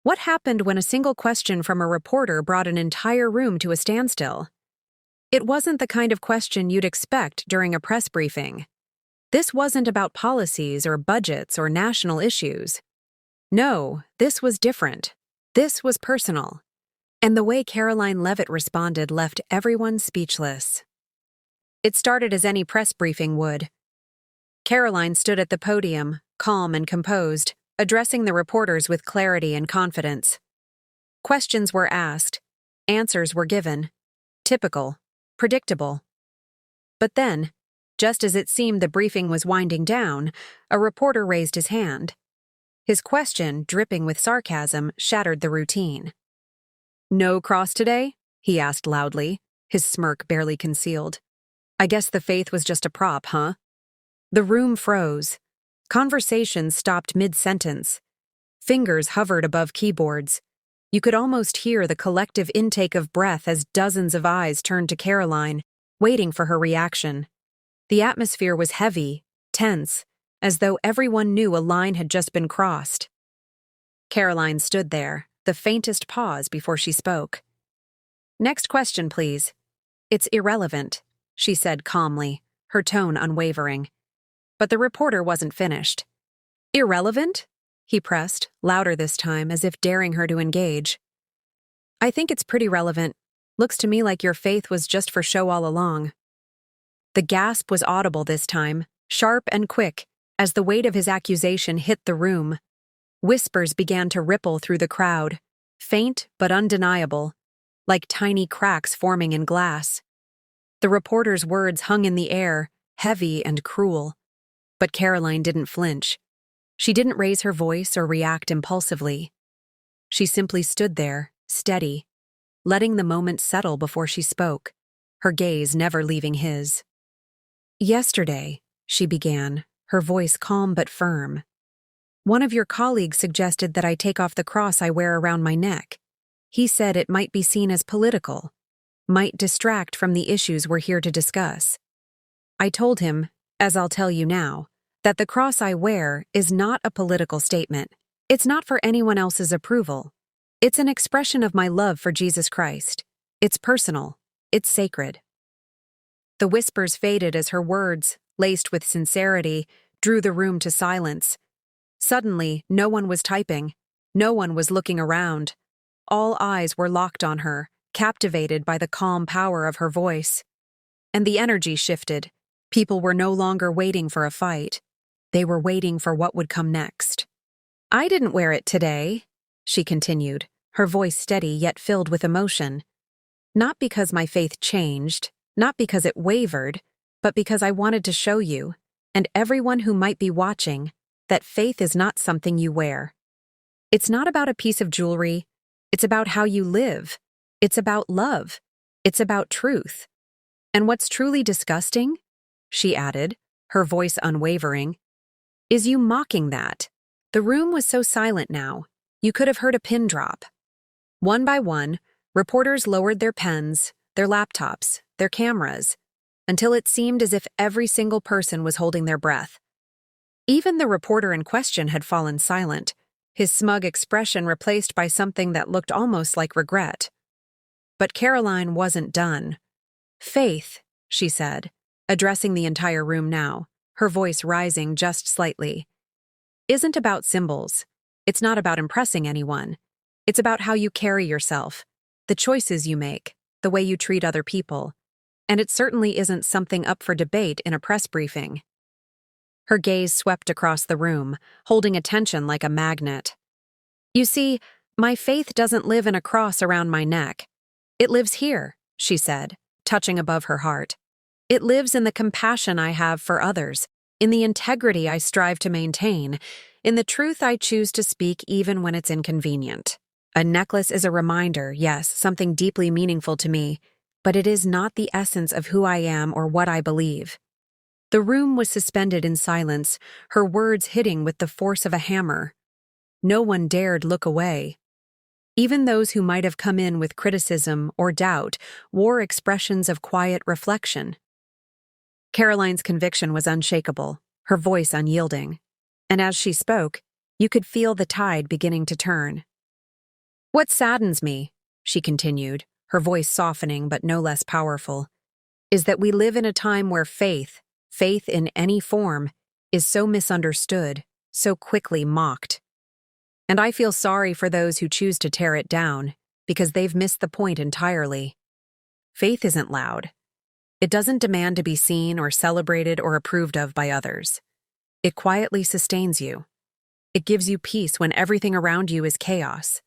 What happened when a single question from a reporter brought an entire room to a standstill? It wasn't the kind of question you'd expect during a press briefing. This wasn't about policies or budgets or national issues. No, this was different. This was personal. And the way Karoline Leavitt responded left everyone speechless. It started as any press briefing would. Karoline stood at the podium, calm and composed, addressing the reporters with clarity and confidence. Questions were asked, answers were given. Typical, predictable. But then, just as it seemed the briefing was winding down, a reporter raised his hand. His question, dripping with sarcasm, shattered the routine. "No cross today?" he asked loudly, his smirk barely concealed. "I guess the faith was just a prop, huh?" The room froze. Conversation stopped mid-sentence. Fingers hovered above keyboards. You could almost hear the collective intake of breath as dozens of eyes turned to Karoline, waiting for her reaction. The atmosphere was heavy, tense, as though everyone knew a line had just been crossed. Karoline stood there, the faintest pause before she spoke. "Next question, please." "It's irrelevant," she said calmly, her tone unwavering. But the reporter wasn't finished. "Irrelevant?" he pressed, louder this time, as if daring her to engage. "I think it's pretty relevant. Looks to me like your faith was just for show all along." The gasp was audible this time, sharp and quick, as the weight of his accusation hit the room. Whispers began to ripple through the crowd, faint but undeniable, like tiny cracks forming in glass. The reporter's words hung in the air, heavy and cruel. But Karoline didn't flinch. She didn't raise her voice or react impulsively. She simply stood there, steady, letting the moment settle before she spoke, her gaze never leaving his. "Yesterday," she began, her voice calm but firm, "one of your colleagues suggested that I take off the cross I wear around my neck. He said it might be seen as political, might distract from the issues we're here to discuss. I told him, as I'll tell you now, that the cross I wear is not a political statement. It's not for anyone else's approval. It's an expression of my love for Jesus Christ. It's personal. It's sacred." The whispers faded as her words, laced with sincerity, drew the room to silence. Suddenly, no one was typing. No one was looking around. All eyes were locked on her, captivated by the calm power of her voice. And the energy shifted. People were no longer waiting for a fight. They were waiting for what would come next. "I didn't wear it today," she continued, her voice steady yet filled with emotion. "Not because my faith changed, not because it wavered, but because I wanted to show you, and everyone who might be watching, that faith is not something you wear. It's not about a piece of jewelry. It's about how you live. It's about love. It's about truth. And what's truly disgusting," she added, her voice unwavering, "is you mocking that." The room was so silent now, you could have heard a pin drop. One by one, reporters lowered their pens, their laptops, their cameras, until it seemed as if every single person was holding their breath. Even the reporter in question had fallen silent, his smug expression replaced by something that looked almost like regret. But Karoline wasn't done. "Faith," she said, addressing the entire room now, her voice rising just slightly, "isn't about symbols. It's not about impressing anyone. It's about how you carry yourself, the choices you make, the way you treat other people. And it certainly isn't something up for debate in a press briefing." Her gaze swept across the room, holding attention like a magnet. "You see, my faith doesn't live in a cross around my neck. It lives here," she said, touching above her heart. "It lives in the compassion I have for others, in the integrity I strive to maintain, in the truth I choose to speak even when it's inconvenient. A necklace is a reminder, yes, something deeply meaningful to me, but it is not the essence of who I am or what I believe." The room was suspended in silence, her words hitting with the force of a hammer. No one dared look away. Even those who might have come in with criticism or doubt wore expressions of quiet reflection. Karoline's conviction was unshakable, her voice unyielding. And as she spoke, you could feel the tide beginning to turn. What saddens me, she continued, her voice softening but no less powerful, is that we live in a time where faith in any form, is so misunderstood, so quickly mocked. And I feel sorry for those who choose to tear it down, because they've missed the point entirely. Faith isn't loud. It doesn't demand to be seen or celebrated or approved of by others. It quietly sustains you. It gives you peace when everything around you is chaos.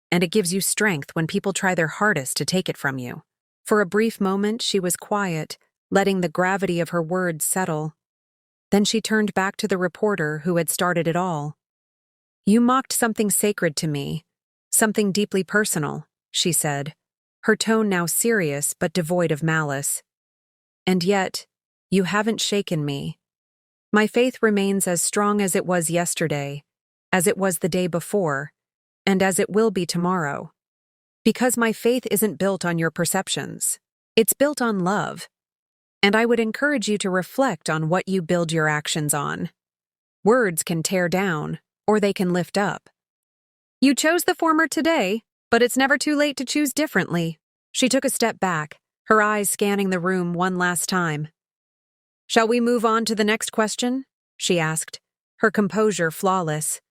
And it gives you strength when people try their hardest to take it from you. For a brief moment, she was quiet, letting the gravity of her words settle. Then she turned back to the reporter who had started it all. "You mocked something sacred to me, something deeply personal," she said, her tone now serious but devoid of malice. "And yet, you haven't shaken me. My faith remains as strong as it was yesterday, as it was the day before, and as it will be tomorrow. Because my faith isn't built on your perceptions. It's built on love. And I would encourage you to reflect on what you build your actions on. Words can tear down, or they can lift up. You chose the former today, but it's never too late to choose differently." She took a step back, her eyes scanning the room one last time. "Shall we move on to the next question?" she asked, her composure flawless.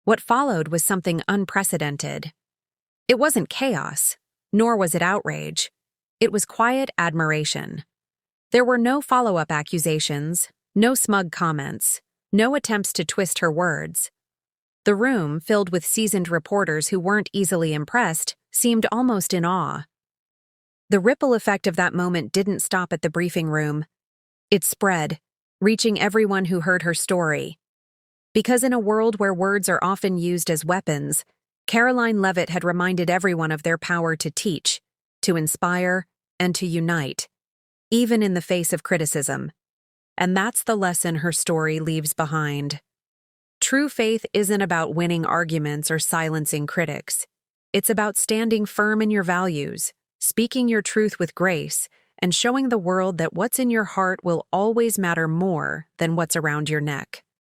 What followed was something unprecedented. It wasn't chaos, nor was it outrage. It was quiet admiration. There were no follow-up accusations, no smug comments, no attempts to twist her words. The room, filled with seasoned reporters who weren't easily impressed, seemed almost in awe. The ripple effect of that moment didn't stop at the briefing room. It spread, reaching everyone who heard her story. Because in a world where words are often used as weapons, Karoline Leavitt had reminded everyone of their power to teach, to inspire, and to unite, even in the face of criticism. And that's the lesson her story leaves behind. True faith isn't about winning arguments or silencing critics. It's about standing firm in your values, speaking your truth with grace, and showing the world that what's in your heart will always matter more than what's around your neck.